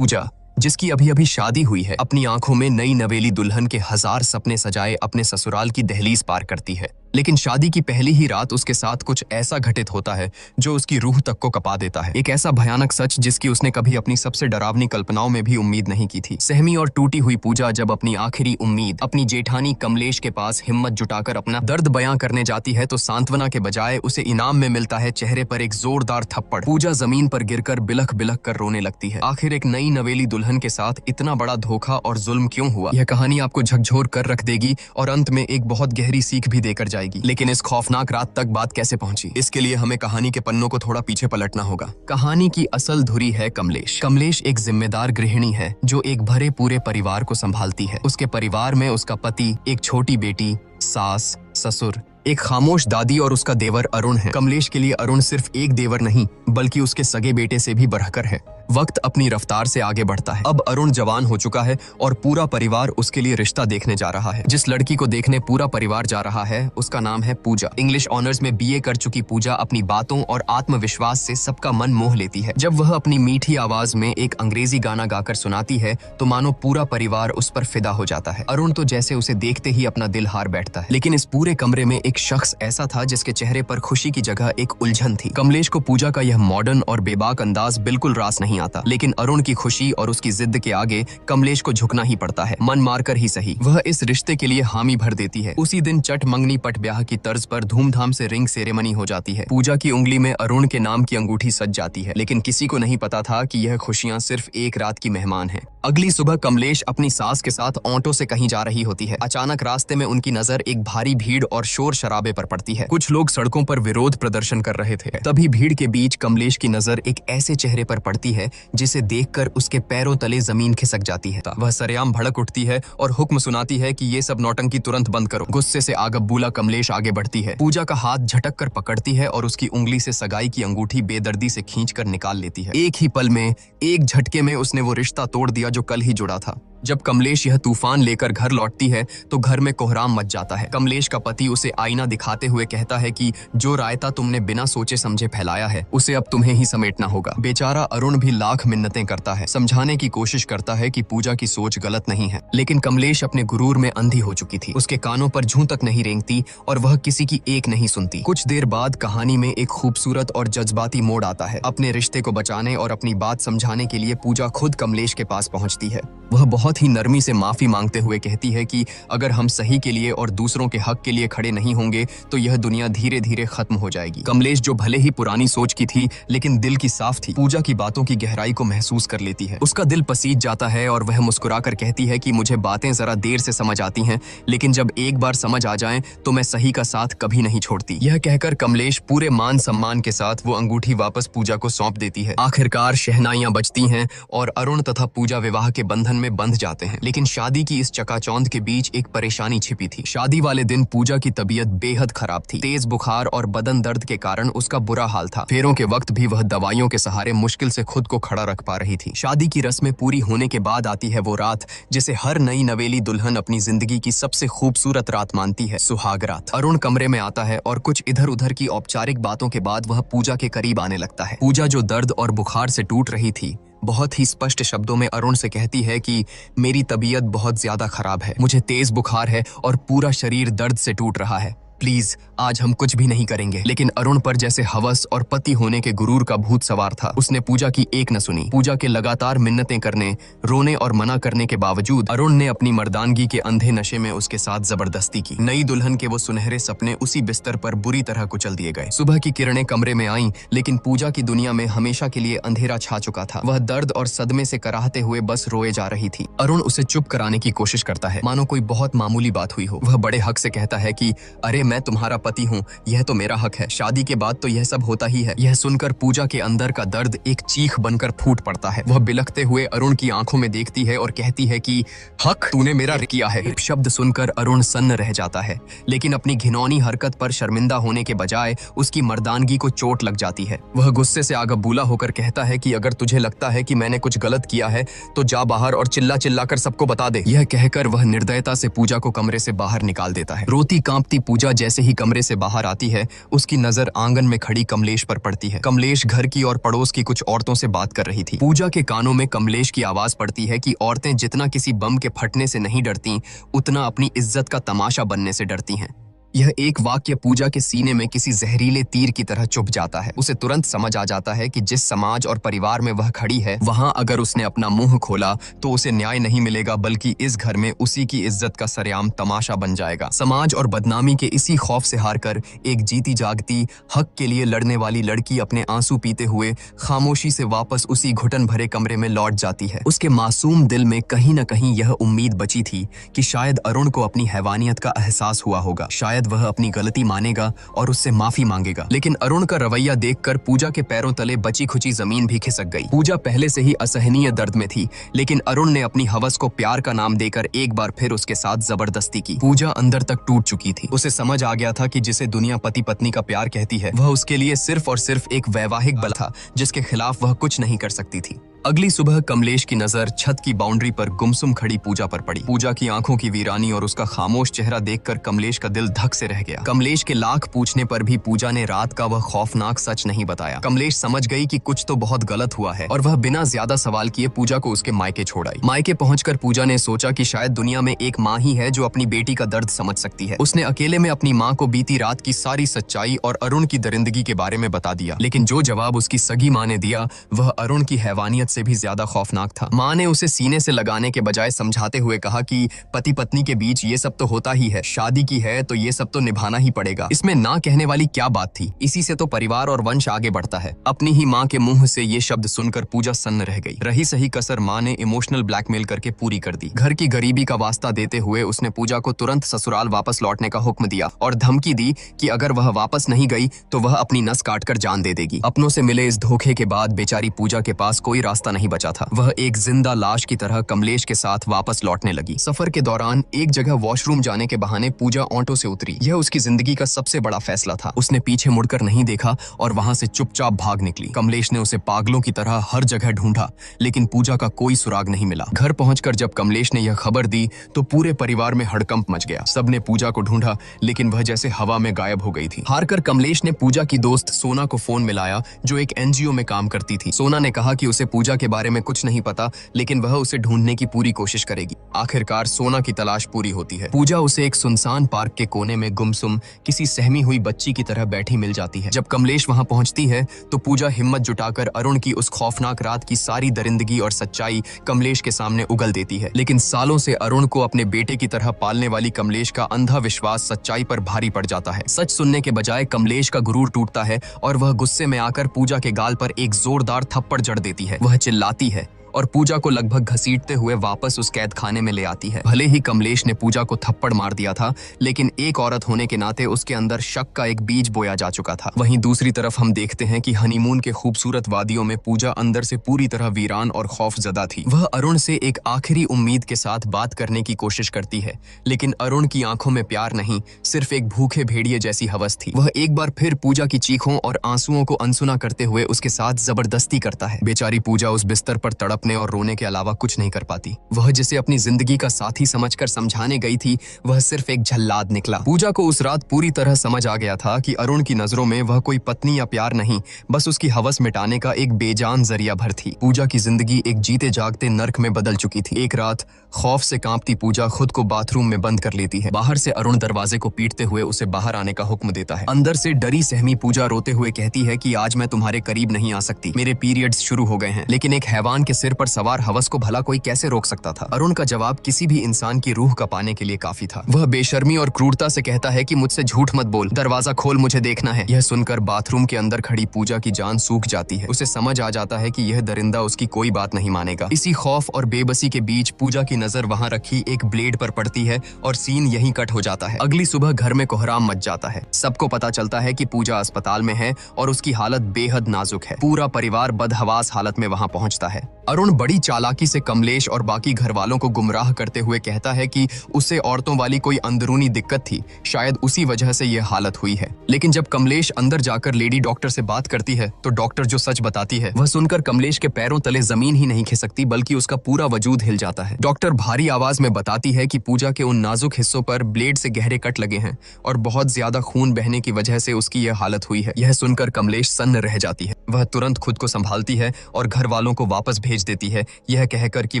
पूजा, जिसकी अभी अभी शादी हुई है, अपनी आंखों में नई नवेली दुल्हन के हजार सपने सजाए अपने ससुराल की दहलीज पार करती है। लेकिन शादी की पहली ही रात उसके साथ कुछ ऐसा घटित होता है जो उसकी रूह तक को कपा देता है। एक ऐसा भयानक सच जिसकी उसने कभी अपनी सबसे डरावनी कल्पनाओं में भी उम्मीद नहीं की थी। सहमी और टूटी हुई पूजा जब अपनी आखिरी उम्मीद अपनी जेठानी कमलेश के पास हिम्मत जुटाकर अपना दर्द बयां करने जाती है तो सांत्वना के बजाय उसे इनाम में मिलता है चेहरे पर एक जोरदार थप्पड़। पूजा जमीन पर गिरकर बिलख बिलख कर रोने लगती है। आखिर एक नई नवेली दुल्हन के साथ इतना बड़ा धोखा और जुल्म क्यों हुआ? यह कहानी आपको झकझोर कर रख देगी और अंत में एक बहुत गहरी सीख भी देकर जाएगी। लेकिन इस खौफनाक रात तक बात कैसे पहुंची, इसके लिए हमें कहानी के पन्नों को थोड़ा पीछे पलटना होगा। कहानी की असल धुरी है कमलेश। कमलेश एक जिम्मेदार गृहिणी है जो एक भरे पूरे परिवार को संभालती है। उसके परिवार में उसका पति, एक छोटी बेटी, सास, ससुर, एक खामोश दादी और उसका देवर अरुण है। कमलेश के लिए अरुण सिर्फ एक देवर नहीं बल्कि उसके सगे बेटे से भी बढ़कर है। वक्त अपनी रफ्तार से आगे बढ़ता है। अब अरुण जवान हो चुका है और पूरा परिवार उसके लिए रिश्ता देखने जा रहा है। जिस लड़की को देखने पूरा परिवार जा रहा है उसका नाम है पूजा। इंग्लिश ऑनर्स में बीए कर चुकी पूजा अपनी बातों और आत्मविश्वास से सबका मन मोह लेती है। जब वह अपनी मीठी आवाज में एक अंग्रेजी गाना गाकर सुनाती है तो मानो पूरा परिवार उस पर फिदा हो जाता है। अरुण तो जैसे उसे देखते ही अपना दिल हार बैठता है। लेकिन इस पूरे कमरे में एक शख्स ऐसा था जिसके चेहरे पर खुशी की जगह एक उलझन थी। कमलेश को पूजा का यह मॉडर्न और बेबाक अंदाज बिल्कुल रास नहीं आता, लेकिन अरुण की खुशी और उसकी जिद के आगे कमलेश को झुकना ही पड़ता है। मन मारकर ही सही वह इस रिश्ते के लिए हामी भर देती है। उसी दिन चट मंगनी पट ब्याह की तर्ज पर धूमधाम से रिंग सेरेमनी हो जाती है। पूजा की उंगली में अरुण के नाम की अंगूठी सज जाती है, लेकिन किसी को नहीं पता था कि यह खुशियां सिर्फ एक रात की मेहमान हैं। अगली सुबह कमलेश अपनी सास के साथ ऑटो से कहीं जा रही होती है। अचानक रास्ते में उनकी नजर एक भारी भीड़ और शोर शराबे पर पड़ती है। कुछ लोग सड़कों पर विरोध प्रदर्शन कर रहे थे। तभी भीड़ के बीच कमलेश की नजर एक ऐसे चेहरे पर पड़ती है जिसे देखकर उसके पैरों तले जमीन खिसक जाती है। वह सरेआम भड़क उठती है और हुक्म सुनाती है कि ये सब नौटंकी तुरंत बंद करो। गुस्से से आगबूला कमलेश आगे बढ़ती है। पूजा का हाथ झटक कर पकड़ती है और उसकी उंगली से सगाई की अंगूठी बेदर्दी से खींचकर निकाल लेती है। एक ही पल में, एक झटके में उसने वो रिश्ता तोड़ दिया जो कल ही जुड़ा था। जब कमलेश यह तूफान लेकर घर लौटती है तो घर में कोहराम मच जाता है। कमलेश का पति उसे आईना दिखाते हुए कहता है कि जो रायता तुमने बिना सोचे समझे फैलाया है उसे अब तुम्हें ही समेटना होगा। बेचारा अरुण भी लाख मिन्नतें करता है, समझाने की कोशिश करता है कि पूजा की सोच गलत नहीं है, लेकिन कमलेश अपने गुरूर में अंधी हो चुकी थी। उसके कानों पर जूं तक नहीं रेंगती और वह किसी की एक नहीं सुनती। कुछ देर बाद कहानी में एक खूबसूरत और जज्बाती मोड़ आता है। अपने रिश्ते को बचाने और अपनी बात समझाने के लिए पूजा खुद कमलेश के पास पहुंचती है। वह बहुत ही नरमी से माफी मांगते हुए कहती है कि अगर हम सही के लिए और दूसरों के हक के लिए खड़े नहीं होंगे तो यह दुनिया धीरे धीरे खत्म हो जाएगी। कमलेश जो भले ही पुरानी सोच की थी लेकिन दिल की साफ थी, पूजा की बातों की गहराई को महसूस कर लेती है। उसका दिल पसीज जाता है और वह मुस्कुराकर कहती है कि मुझे बातें जरा देर से समझ आती हैं, लेकिन जब एक बार समझ आ जाएं तो मैं सही का साथ कभी नहीं छोड़ती। यह कहकर कमलेश पूरे मान सम्मान के साथ वो अंगूठी वापस पूजा को सौंप देती है। आखिरकार शहनाइयां बजती हैं और अरुण तथा पूजा विवाह के बंधन में बंध जाते हैं। लेकिन शादी की इस चकाचौंध के बीच एक परेशानी छिपी थी। शादी वाले दिन पूजा की तबीयत बेहद खराब थी। तेज बुखार और बदन दर्द के कारण उसका बुरा हाल था। फेरों के वक्त भी वह दवाइयों के सहारे मुश्किल से खुद को खड़ा रख पा रही थी। शादी की रस्में पूरी होने के बाद आती है वो रात जिसे हर नई नवेली दुल्हन अपनी जिंदगी की सबसे खूबसूरत रात मानती है, सुहाग रात। अरुण कमरे में आता है और कुछ इधर उधर की औपचारिक बातों के बाद वह पूजा के करीब आने लगता है। पूजा जो दर्द और बुखार से टूट रही थी बहुत ही स्पष्ट शब्दों में अरुण से कहती है कि मेरी तबीयत बहुत ज्यादा खराब है, मुझे तेज बुखार है और पूरा शरीर दर्द से टूट रहा है। प्लीज आज हम कुछ भी नहीं करेंगे। लेकिन अरुण पर जैसे हवस और पति होने के गुरूर का भूत सवार था। उसने पूजा की एक न सुनी। पूजा के लगातार मिन्नतें करने, रोने और मना करने के बावजूद अरुण ने अपनी मर्दानगी के अंधे नशे में उसके साथ जबरदस्ती की। नई दुल्हन के वो सुनहरे सपने उसी बिस्तर पर बुरी तरह कुचल दिए गए। सुबह की किरणें कमरे में आईं, लेकिन पूजा की दुनिया में हमेशा के लिए अंधेरा छा चुका था। वह दर्द और सदमे से कराहते हुए बस रोए जा रही थी। अरुण उसे चुप कराने की कोशिश करता है, मानो कोई बहुत मामूली बात हुई हो। वह बड़े हक से कहता है कि अरे मैं तुम्हारा पति हूँ, यह तो मेरा हक है। शादी के बाद तो यह सब होता ही है। यह सुनकर पूजा के अंदर का दर्द एक चीख बनकर फूट पड़ता है। वह बिलखते हुए अरुण की आंखों में देखती है और कहती है कि हक तूने मेरा किया है। शब्द सुनकर अरुण सन्न रह जाता है, लेकिन अपनी घिनौनी हरकत पर शर्मिंदा होने के बजाय उसकी मर्दानगी को चोट लग जाती है। वह गुस्से से आगबूला होकर कहता है कि अगर तुझे लगता है कि मैंने कुछ गलत किया है तो जा बाहर और चिल्ला चिल्लाकर सबको बता दे। यह कहकर वह निर्दयता से पूजा को कमरे से बाहर निकाल देता है। रोती कांपती पूजा जैसे ही कमरे से बाहर आती है, उसकी नजर आंगन में खड़ी कमलेश पर पड़ती है। कमलेश घर की और पड़ोस की कुछ औरतों से बात कर रही थी। पूजा के कानों में कमलेश की आवाज पड़ती है कि औरतें जितना किसी बम के फटने से नहीं डरती, उतना अपनी इज्जत का तमाशा बनने से डरती हैं। यह एक वाक्य पूजा के सीने में किसी जहरीले तीर की तरह चुभ जाता है। उसे तुरंत समझ आ जाता है कि जिस समाज और परिवार में वह खड़ी है, वहां अगर उसने अपना मुंह खोला तो उसे न्याय नहीं मिलेगा, बल्कि इस घर में उसी की इज्जत का सरेआम तमाशा बन जाएगा। समाज और बदनामी के इसी खौफ से हारकर एक जीती जागती हक के लिए लड़ने वाली लड़की अपने आंसू पीते हुए खामोशी से वापस उसी घुटन भरे कमरे में लौट जाती है। उसके मासूम दिल में कहीं न कहीं यह उम्मीद बची थी कि शायद अरुण को अपनी हैवानियत का एहसास हुआ होगा, शायद वह अपनी गलती मानेगा और उससे माफी मांगेगा। लेकिन अरुण का रवैया देखकर पूजा के पैरों तले बची खुची जमीन भी खिसक गई। पूजा पहले से ही असहनीय दर्द में थी, लेकिन अरुण ने अपनी हवस को प्यार का नाम देकर एक बार फिर उसके साथ जबरदस्ती की। पूजा अंदर तक टूट चुकी थी। उसे समझ आ गया था कि जिसे दुनिया पति पत्नी का प्यार कहती है, वह उसके लिए सिर्फ और सिर्फ एक वैवाहिक बल था, जिसके खिलाफ वह कुछ नहीं कर सकती थी। अगली सुबह कमलेश की नजर छत की बाउंड्री पर गुमसुम खड़ी पूजा पर पड़ी। पूजा की आंखों की वीरानी और उसका खामोश चेहरा देखकर कमलेश का दिल धक से रह गया। कमलेश के लाख पूछने पर भी पूजा ने रात का वह खौफनाक सच नहीं बताया। कमलेश समझ गई कि कुछ तो बहुत गलत हुआ है और वह बिना ज्यादा सवाल किए पूजा को उसके मायके छोड़ आई। मायके पहुंचकर पूजा ने सोचा कि शायद दुनिया में एक माँ ही है जो अपनी बेटी का दर्द समझ सकती है। उसने अकेले में अपनी माँ को बीती रात की सारी सच्चाई और अरुण की दरिंदगी के बारे में बता दिया। लेकिन जो जवाब उसकी सगी माँ ने दिया, वह अरुण की हैवानियत से भी ज्यादा खौफनाक था। माँ ने उसे सीने से लगाने के बजाय समझाते हुए कहा कि पति पत्नी के बीच ये सब तो होता ही है, शादी की है तो ये सब तो निभाना ही पड़ेगा। इसमें ना कहने वाली क्या बात थी, इसी से तो परिवार और वंश आगे बढ़ता है। अपनी ही माँ के मुंह से ये शब्द सुनकर पूजा सन्न रह गई। रही सही कसर माँ ने इमोशनल ब्लैकमेल करके पूरी कर दी। घर की गरीबी का वास्ता देते हुए उसने पूजा को तुरंत ससुराल वापस लौटने का हुक्म दिया और धमकी दी कि अगर वह वापस नहीं गई तो वह अपनी नस काटकर जान दे देगी। अपनों से मिले इस धोखे के बाद बेचारी पूजा के पास कोई रास्ता नहीं बचा था। वह एक जिंदा लाश की तरह कमलेश के साथ वापस लौटने लगी। सफर के दौरान एक जगह वॉशरूम जाने के बहाने पूजा ऑटो से उतरी। यह उसकी जिंदगी का सबसे बड़ा फैसला था। उसने पीछे मुड़कर नहीं देखा और वहां से चुपचाप भाग निकली। कमलेश ने उसे पागलों की तरह हर जगह ढूंढा, लेकिन पूजा का कोई सुराग नहीं मिला। घर पहुंचकर जब कमलेश ने यह खबर दी तो पूरे परिवार में हड़कंप मच गया। सबने पूजा को ढूंढा, लेकिन वह जैसे हवा में गायब हो गई थी। हारकर कमलेश ने पूजा की दोस्त सोना को फोन मिलाया, जो एक एनजीओ में काम करती थी। सोना ने कहा कि उसे पूजा के बारे में कुछ नहीं पता, लेकिन वह उसे ढूंढने की पूरी कोशिश करेगी। आखिरकार सोना की तलाश पूरी होती है। पूजा उसे एक सुनसान पार्क के कोने में गुमसुम किसी सहमी हुई बच्ची की तरह बैठी मिल जाती है। जब कमलेश वहां पहुंचती है तो पूजा हिम्मत जुटाकर अरुण की उस खौफनाक रात की सारी दरिंदगी और सच्चाई कमलेश के सामने उगल देती है। लेकिन सालों से अरुण को अपने बेटे की तरह पालने वाली कमलेश का अंधा विश्वास सच्चाई पर भारी पड़ जाता है। सच सुनने के बजाय कमलेश का गुरूर टूटता है और वह गुस्से में आकर पूजा के गाल पर एक जोरदार थप्पड़ जड़ देती है। वह चिल्लाती है और पूजा को लगभग घसीटते हुए वापस उस कैद खाने में ले आती है। भले ही कमलेश ने पूजा को थप्पड़ मार दिया था, लेकिन एक औरत होने के नाते उसके अंदर शक का एक बीज बोया जा चुका था। वहीं दूसरी तरफ हम देखते हैं कि हनीमून के खूबसूरत वादियों में पूजा अंदर से पूरी तरह वीरान और खौफजदा थी। वह अरुण से एक आखिरी उम्मीद के साथ बात करने की कोशिश करती है, लेकिन अरुण की आंखों में प्यार नहीं, सिर्फ एक भूखे भेड़िए जैसी हवस थी। वह एक बार फिर पूजा की चीखों और आंसुओं को अनसुना करते हुए उसके साथ जबरदस्ती करता है। बेचारी पूजा उस बिस्तर पर तड़प और रोने के अलावा कुछ नहीं कर पाती। वह जिसे अपनी जिंदगी का साथी समझकर समझाने गई थी, वह सिर्फ एक झल्लाद निकला। पूजा को उस रात पूरी तरह समझ आ गया था कि अरुण की नजरों में वह कोई पत्नी या प्यार नहीं, बस उसकी हवस मिटाने का एक बेजान जरिया भर थी। पूजा की जिंदगी एक जीते जागते नर्क में बदल चुकी थी। एक रात खौफ से कांपती पूजा खुद को बाथरूम में बंद कर लेती है। बाहर से अरुण दरवाजे को पीटते हुए उसे बाहर आने का हुक्म देता है। अंदर से डरी सहमी पूजा रोते हुए कहती है कि आज मैं तुम्हारे करीब नहीं आ सकती, मेरे पीरियड्स शुरू हो गए हैं। लेकिन एक हैवान के सिर पर सवार हवस को भला कोई कैसे रोक सकता था? अरुण का जवाब किसी भी इंसान की रूह का पाने के लिए काफी था। वह बेशर्मी और क्रूरता से कहता है कि मुझसे झूठ मत बोल, दरवाजा खोल, मुझे देखना है। यह सुनकर बाथरूम के अंदर खड़ी पूजा की जान सूख जाती है। उसे समझ आ जाता है कि यह दरिंदा उसकी कोई बात नहीं मानेगा। इसी खौफ और बेबसी के बीच पूजा की नजर वहां रखी एक ब्लेड पर पड़ती है और सीन यहीं कट हो जाता है। अगली सुबह घर में कोहराम मच जाता है। सबको पता चलता है कि पूजा अस्पताल में है और उसकी हालत बेहद नाजुक है। पूरा परिवार बदहवास हालत में वहां पहुंचता है। अरुण अरुण बड़ी चालाकी से कमलेश और बाकी घर वालों को गुमराह करते हुए कहता है कि उसे औरतों वाली कोई अंदरूनी दिक्कत थी, शायद उसी वजह से यह हालत हुई है। लेकिन जब कमलेश अंदर जाकर लेडी डॉक्टर से बात करती है तो डॉक्टर जो सच बताती है वह सुनकर कमलेश के पैरों तले जमीन ही नहीं खिसकती बल्कि उसका पूरा वजूद हिल जाता है। डॉक्टर भारी आवाज में बताती है कि पूजा के उन नाजुक हिस्सों पर ब्लेड से गहरे कट लगे हैं और बहुत ज्यादा खून बहने की वजह से उसकी यह हालत हुई है। यह सुनकर कमलेश सन्न रह जाती है। वह तुरंत खुद को संभालती है और घर वालों को वापस भेज देती है, यह कहकर कि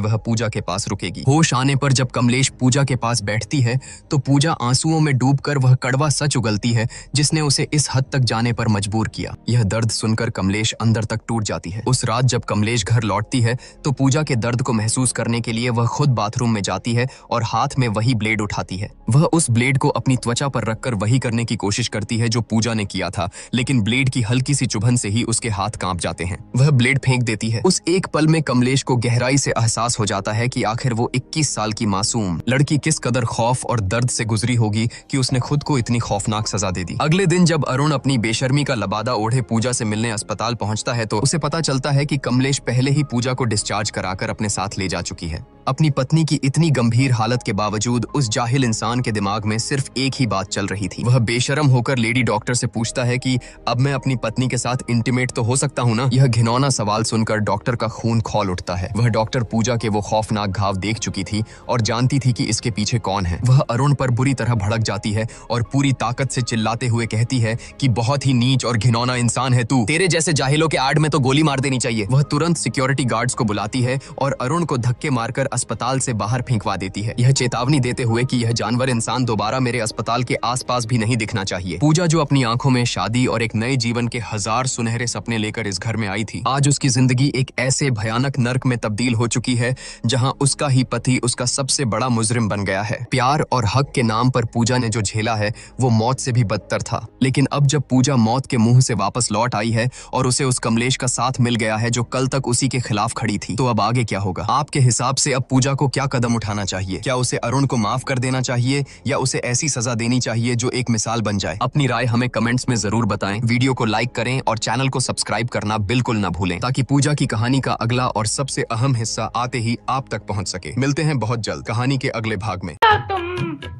वह पूजा के पास रुकेगी। होश आने पर जब कमलेश पूजा के पास बैठती है तो पूजा आंसुओं में डूबकर वह कड़वा सच उगलती है जिसने उसे इस हद तक जाने पर मजबूर किया। यह दर्द सुनकर कमलेश अंदर तक टूट जाती है। उस रात जब कमलेश घर लौटती है तो पूजा के दर्द को महसूस करने के लिए वह खुद बाथरूम में जाती है और हाथ में वही ब्लेड उठाती है। वह उस ब्लेड को अपनी त्वचा पर रखकर वही करने की कोशिश करती है जो पूजा ने किया था, लेकिन ब्लेड की हल्की सी चुभन से ही उसके हाथ कांप जाते हैं। वह ब्लेड फेंक देती है। उस एक पल में कमलेश को गहराई से एहसास हो जाता है कि आखिर वो 21 साल की मासूम लड़की किस कदर खौफ और दर्द से गुजरी होगी कि उसने खुद को इतनी खौफनाक सजा दे दी। अगले दिन जब अरुण अपनी बेशर्मी का लबादा ओढ़े पूजा से मिलने अस्पताल पहुंचता है तो उसे पता चलता है कि कमलेश पहले ही पूजा को डिस्चार्ज कराकर अपने साथ ले जा चुकी है। अपनी पत्नी की इतनी गंभीर हालत के बावजूद उस जाहिल इंसान के दिमाग में सिर्फ एक ही बात चल रही थी। वह बेशरम होकर लेडी डॉक्टर से पूछता है कि अब मैं अपनी पत्नी के साथ इंटीमेट तो हो सकता हूँ ना। यह घिनौना सवाल सुनकर डॉक्टर का खून खौल उठता है। वह डॉक्टर पूजा के वो खौफनाक घाव देख चुकी थी और जानती थी कि इसके पीछे कौन है। वह अरुण पर बुरी तरह भड़क जाती है और पूरी ताकत से चिल्लाते हुए कहती है कि बहुत ही नीच और घिनौना इंसान है तू, तेरे जैसे जाहिलों के आड़ में तो गोली मार देनी चाहिए। वह तुरंत सिक्योरिटी गार्ड्स को बुलाती है और अरुण को धक्के मारकर अस्पताल से बाहर फेंकवा देती है, यह चेतावनी देते हुए कि यह जानवर इंसान दोबारा मेरे अस्पताल के आसपास भी नहीं दिखना चाहिए। पूजा जो अपनी आंखों में शादी और एक नए जीवन के 1000 सुनहरे सपने लेकर इस घर में आई थी, आज उसकी जिंदगी एक ऐसे भयानक नर्क में तब्दील हो चुकी है जहां उसका ही पति उसका सबसे बड़ा मुजरिम बन गया है। प्यार और हक के नाम पर पूजा ने जो झेला है वो मौत से भी बदतर था, लेकिन अब जब पूजा मौत के मुंह से वापस लौट आई है और उसे उस कमलेश का साथ मिल गया है जो कल तक उसी के खिलाफ खड़ी थी, तो अब आगे क्या होगा? आपके हिसाब से अब पूजा को क्या कदम उठाना चाहिए? क्या उसे अरुण को माफ कर देना चाहिए या उसे ऐसी सजा देनी चाहिए जो एक मिसाल बन जाए? अपनी राय हमें कमेंट्स में जरूर बताएं। वीडियो को लाइक करें और चैनल को सब्सक्राइब करना बिल्कुल न भूलें ताकि पूजा की कहानी का अगला और सबसे अहम हिस्सा आते ही आप तक पहुंच सके। मिलते हैं बहुत जल्द कहानी के अगले भाग में। तो तुम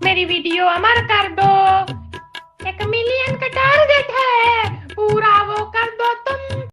मेरी वीडियो अमर कर दो, 1 मिलियन का टारगेट